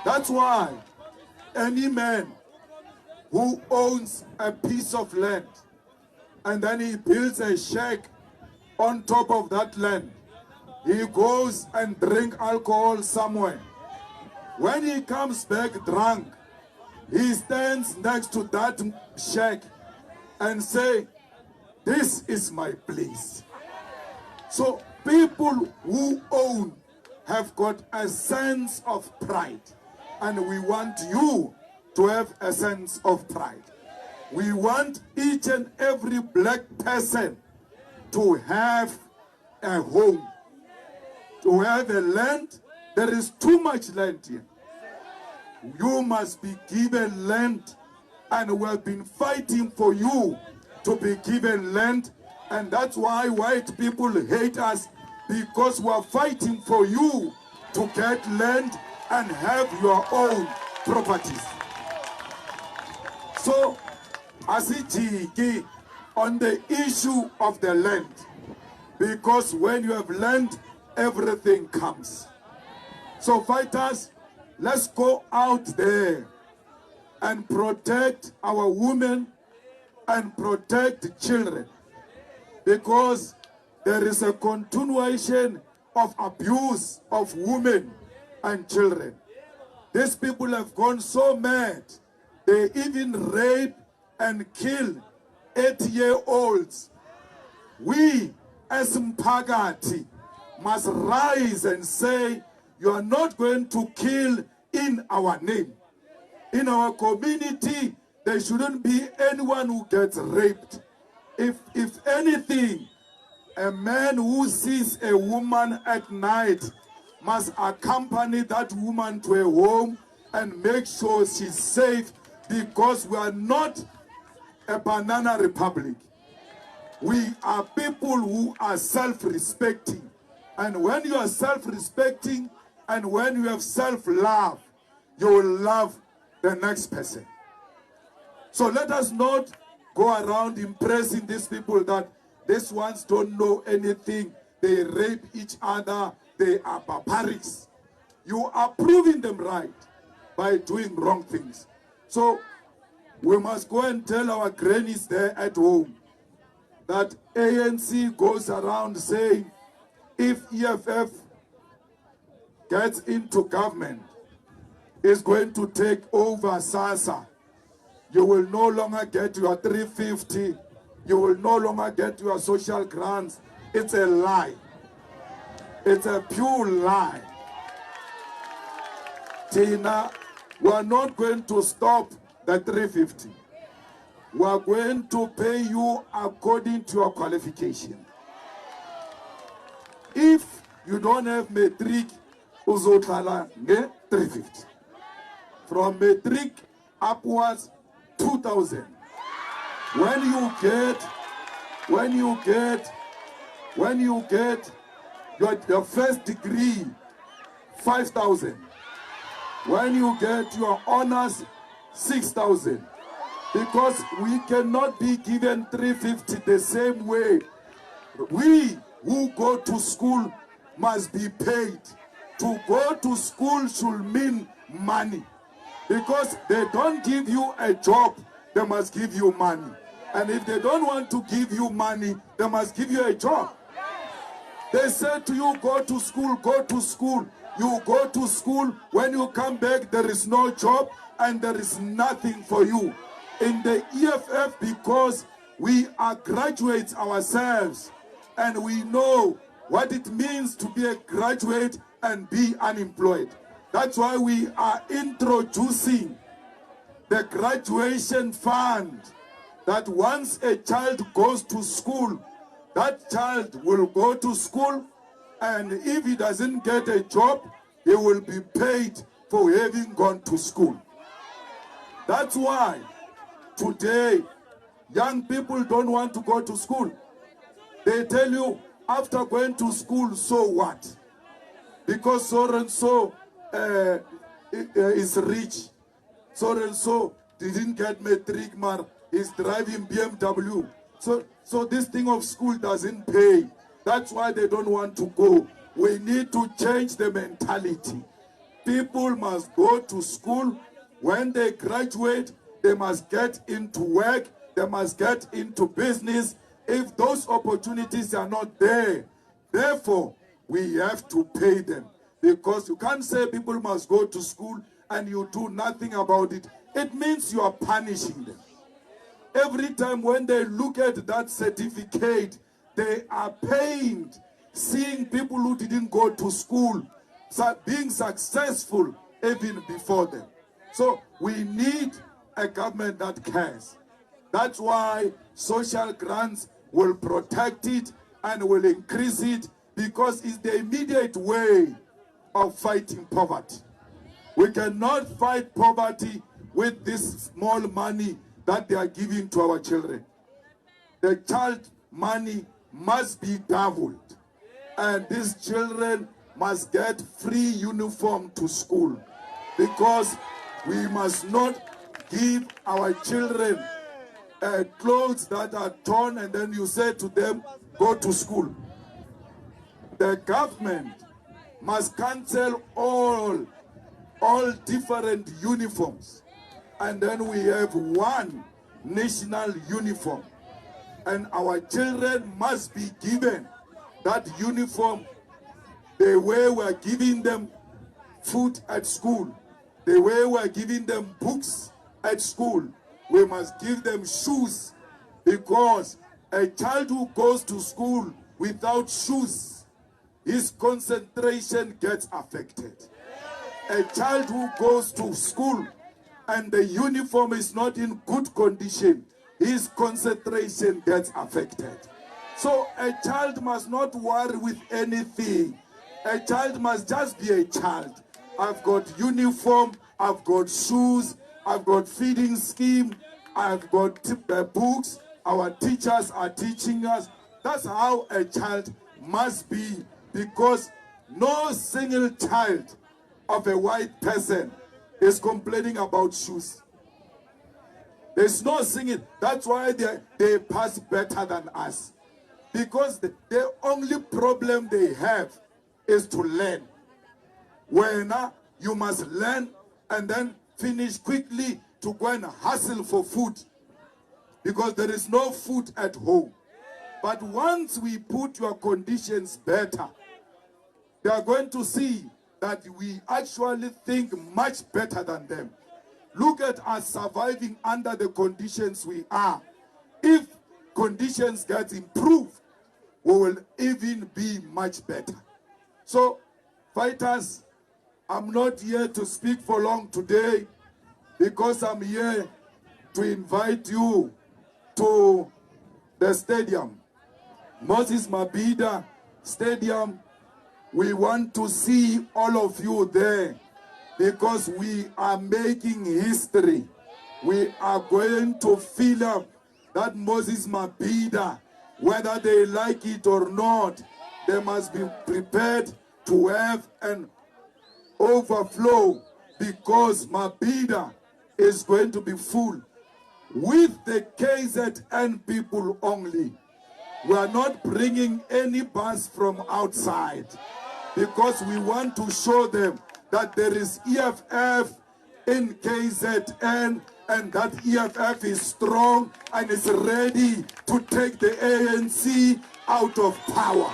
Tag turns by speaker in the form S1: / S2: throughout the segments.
S1: That's why any man who owns a piece of land and then he builds a shack on top of that land, he goes and drink alcohol somewhere. When he comes back drunk, he stands next to that shack and say, "This is my place." So people who own have got a sense of pride, and we want you to have a sense of pride. We want each and every black person to have a home, to have a land. There is too much land here. You must be given land, and we have been fighting for you to be given land, and that's why white people hate us, because we are fighting for you to get land and have your own properties. So, asijiki on the issue of the land, because when you have land, everything comes. So fighters, let's go out there and protect our women and protect children, because there is a continuation of abuse of women and children. These people have gone so mad, they even rape and kill 8-year-olds. We as Mpagati must rise and say, you are not going to kill in our name. In our community, there shouldn't be anyone who gets raped. If anything, a man who sees a woman at night must accompany that woman to a home and make sure she's safe, because we are not a banana republic. We are people who are self-respecting. And when you are self-respecting and when you have self-love, you will love the next person. So let us not go around impressing these people that these ones don't know anything. They rape each other. They are barbarics. You are proving them right by doing wrong things. So we must go and tell our grannies there at home that ANC goes around saying, if EFF gets into government, is going to take over SASA. You will no longer get your 350. You will no longer get your social grants. It's a lie. It's a pure lie. Tina, we are not going to stop the 350. We are going to pay you according to your qualification. If you don't have matric, uzothala nge 350. From matric upwards, 2,000. When you get your first degree, 5,000. When you get your honors, 6,000. Because we cannot be given 350 the same way. We who go to school must be paid. To go to school should mean money. Because they don't give you a job, they must give you money. And if they don't want to give you money, they must give you a job. They say to you, go to school, go to school. You go to school, when you come back, there is no job and there is nothing for you. In the EFF, because we are graduates ourselves and we know what it means to be a graduate and be unemployed. That's why we are introducing the graduation fund, that once a child goes to school, that child will go to school, and if he doesn't get a job, he will be paid for having gone to school. That's why today young people don't want to go to school. They tell you, after going to school, so what? Because so and so is rich. So and so didn't get matric, mar, he's driving BMW. So this thing of school doesn't pay. That's why they don't want to go. We need to change the mentality. People must go to school. When they graduate, they must get into work. They must get into business. If those opportunities are not there, therefore, we have to pay them. Because you can't say people must go to school and you do nothing about it. It means you are punishing them. Every time when they look at that certificate, they are pained seeing people who didn't go to school being successful even before them. So we need a government that cares. That's why social grants will protect it and will increase it, because it's the immediate way of fighting poverty. We cannot fight poverty with this small money that they are giving to our children. The child money must be doubled, and these children must get free uniform to school, because we must not give our children clothes that are torn and then you say to them, go to school. The government must cancel all different uniforms, and then we have one national uniform, and our children must be given that uniform the way we're giving them food at school, the way we're giving them books at school. We must give them shoes, because a child who goes to school without shoes, his concentration gets affected. A child who goes to school and the uniform is not in good condition, his concentration gets affected. So a child must not worry with anything. A child must just be a child. I've got uniform, I've got shoes, I've got feeding scheme, I've got books, our teachers are teaching us. That's how a child must be, because no single child of a white person is complaining about shoes. There's no singing. That's why they pass better than us. Because the only problem they have is to learn. When you must learn and then finish quickly to go and hustle for food, because there is no food at home. But once we put your conditions better, they are going to see that we actually think much better than them. Look at us surviving under the conditions we are. If conditions get improved, we will even be much better. So, fighters, I'm not here to speak for long today, because I'm here to invite you to the stadium, Moses Mabhida Stadium. We want to see all of you there, because we are making history. We are going to fill up that Moses Mabhida, whether they like it or not. They must be prepared to have an overflow, because Mabhida is going to be full with the KZN people only. We are not bringing any bus from outside, because we want to show them that there is EFF in KZN, and that EFF is strong and is ready to take the ANC out of power.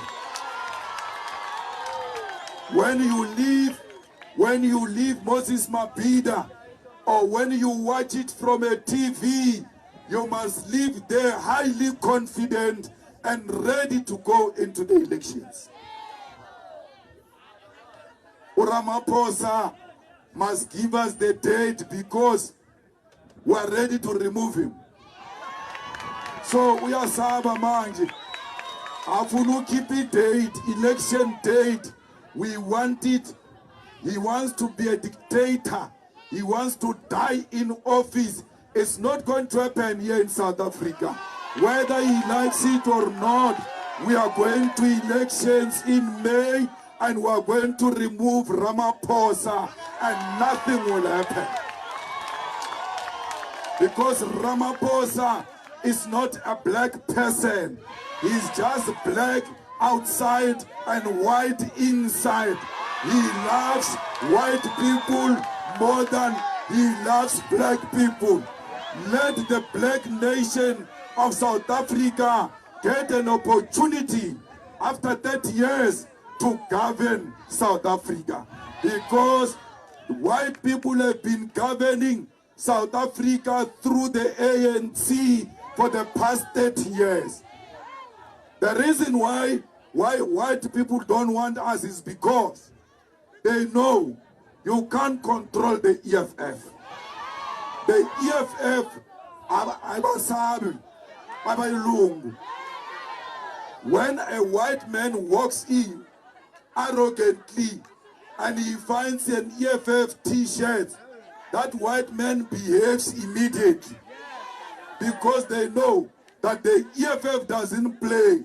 S1: When you leave Moses Mabhida, or when you watch it from a TV, you must leave there highly confident and ready to go into the elections. Ramaphosa must give us the date, because we are ready to remove him. So we are Saba Manji. Afunu keep it date, election date. We want it. He wants to be a dictator. He wants to die in office. It's not going to happen here in South Africa. Whether he likes it or not, we are going to elections in May, and we are going to remove Ramaphosa, and nothing will happen. Because Ramaphosa is not a black person. He's just black outside and white inside. He loves white people more than he loves black people. Let the black nation of South Africa get an opportunity after 30 years to govern South Africa, because white people have been governing South Africa through the ANC for the past 30 years. The reason why white people don't want us is because they know you can't control the EFF. The EFF, when a white man walks in arrogantly and he finds an EFF t-shirt, that white man behaves immediately, because they know that the EFF doesn't play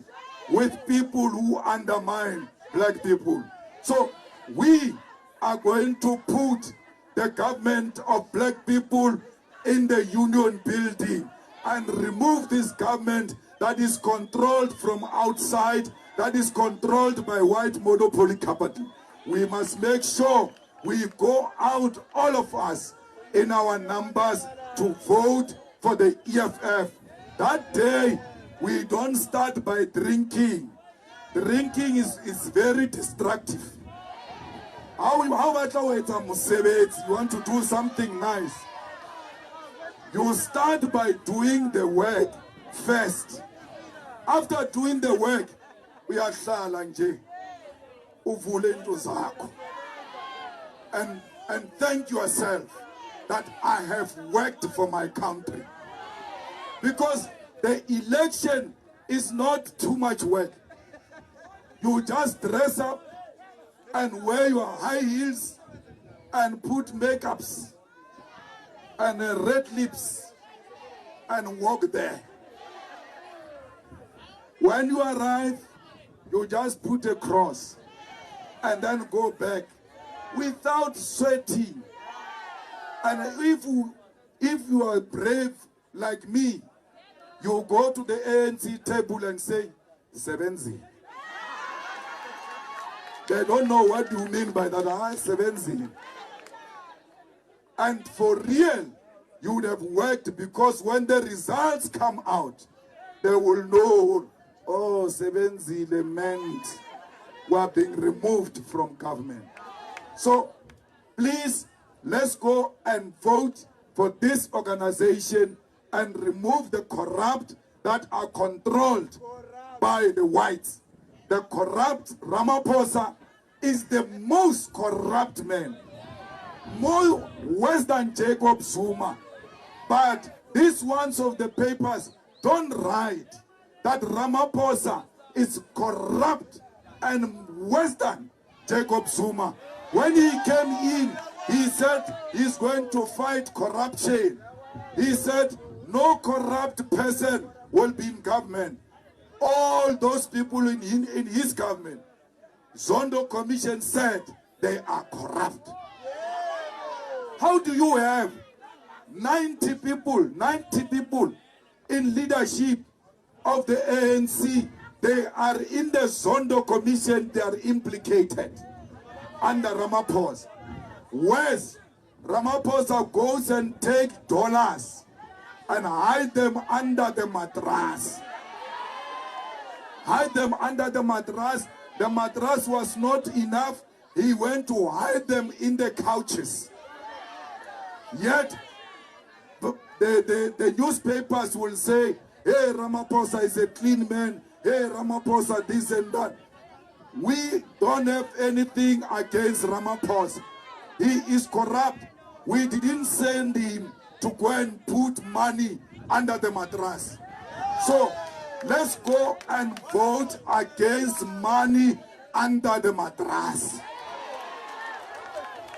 S1: with people who undermine black people. So we are going to put the government of black people in the union building and remove this government that is controlled from outside, that is controlled by white monopoly capital. We must make sure we go out, all of us, in our numbers to vote for the EFF. That day, we don't start by drinking. Drinking is very destructive. How about you want to do something nice? You start by doing the work first. After doing the work, we are and thank yourself that I have worked for my country. Because the election is not too much work. You just dress up and wear your high heels and put makeups and red lips and walk there. When you arrive, you just put a cross and then go back without sweating. And if you are brave like me, you go to the ANC table and say, Sevenzi. They don't know what you mean by that. Sevenzi. And for real, you would have worked, because when the results come out, they will know, oh, Sevenzi, the men were being removed from government. So please, let's go and vote for this organization and remove the corrupt that are controlled by the whites. The corrupt Ramaphosa is the most corrupt man, more worse than Jacob Zuma. But these ones of the papers don't write that Ramaphosa is corrupt and worse than Jacob Zuma. When he came in, he said he's going to fight corruption. He said no corrupt person will be in government. All those people in his government, Zondo Commission said they are corrupt. How do you have 90 people in leadership of the ANC? They are in the Zondo Commission, they are implicated under Ramaphosa. Whereas Ramaphosa goes and takes dollars and hide them under the mattress. Hide them under the mattress. The mattress was not enough. He went to hide them in the couches. Yet, the newspapers will say, hey, Ramaphosa is a clean man. Hey, Ramaphosa this and that. We don't have anything against Ramaphosa. He is corrupt. We didn't send him to go and put money under the mattress. So, let's go and vote against money under the mattress.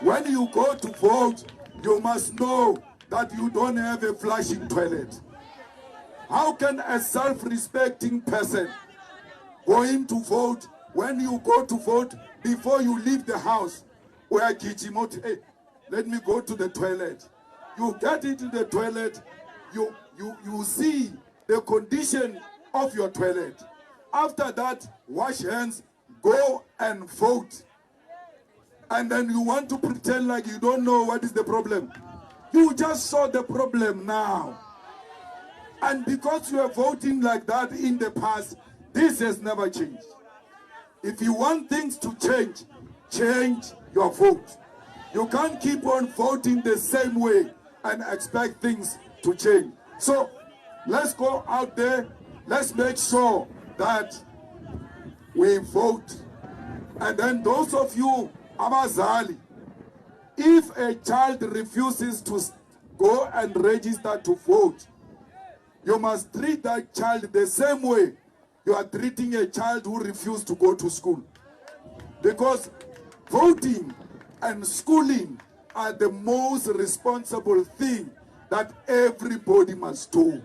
S1: When you go to vote, you must know that you don't have a flushing toilet. How can a self-respecting person going to vote, when you go to vote, before you leave the house, where hey, let me go to the toilet. You get into the toilet, you see the condition of your toilet. After that, wash hands, go and vote. and then you want to pretend like you don't know what is the problem. You just saw the problem now. And because you are voting like that in the past, this has never changed. If you want things to change, change your vote. You can't keep on voting the same way and expect things to change. So let's go out there. Let's make sure that we vote. And then those of you, abazali, if a child refuses to go and register to vote, you must treat that child the same way you are treating a child who refused to go to school. Because voting and schooling are the most responsible thing that everybody must do.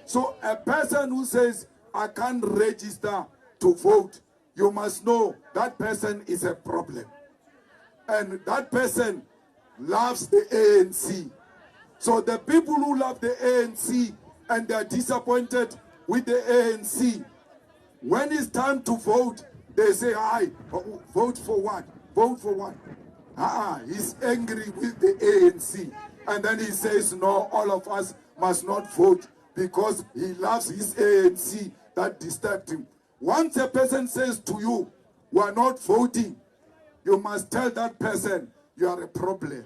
S1: So a person who says, I can't register to vote, you must know that person is a problem. And that person loves the ANC. So the people who love the ANC and they are disappointed with the ANC, when it's time to vote, they say, "Aye, vote for what? Vote for what?" He's angry with the ANC. And then he says, no, all of us must not vote because he loves his ANC that disturbed him. Once a person says to you, we are not voting, you must tell that person, you are a problem.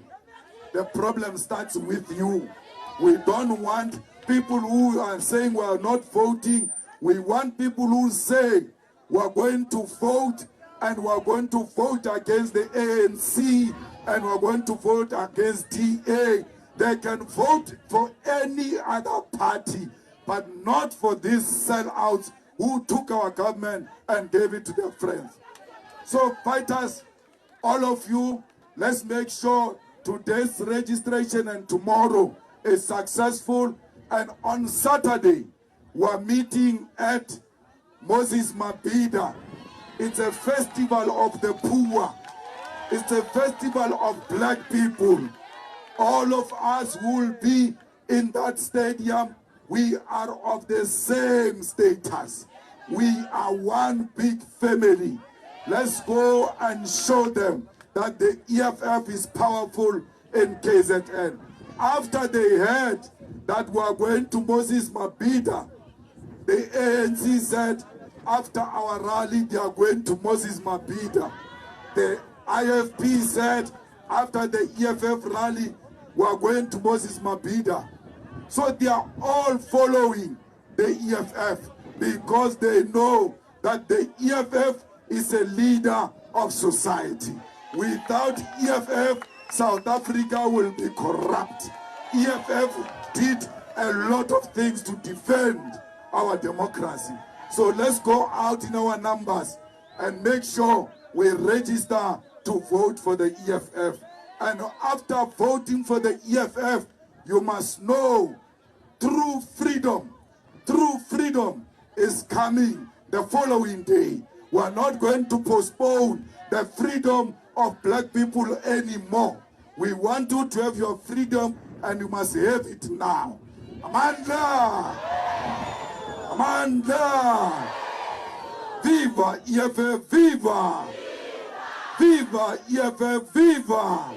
S1: The problem starts with you. We don't want people who are saying we are not voting. We want people who say we are going to vote and we are going to vote against the ANC and we are going to vote against TA. They can vote for any other party, but not for these sellouts who took our government and gave it to their friends. So fighters, all of you, let's make sure today's registration and tomorrow is successful. And on Saturday, we're meeting at Moses Mabhida. It's a festival of the poor. It's a festival of black people. All of us will be in that stadium. We are of the same status. We are one big family. Let's go and show them that the EFF is powerful in KZN. After they heard that we are going to Moses Mabhida, the ANC said after our rally they are going to Moses Mabhida. The IFP said after the EFF rally we are going to Moses Mabhida. So they are all following the EFF because they know that the EFF is a leader of society. Without EFF, South Africa will be corrupt. EFF did a lot of things to defend our democracy. So let's go out in our numbers and make sure we register to vote for the EFF. And after voting for the EFF, you must know true freedom is coming the following day. We are not going to postpone the freedom of black people anymore. We want you to have your freedom and you must have it now. Amanda! Amanda! Viva EFF, viva! Viva EFF, viva!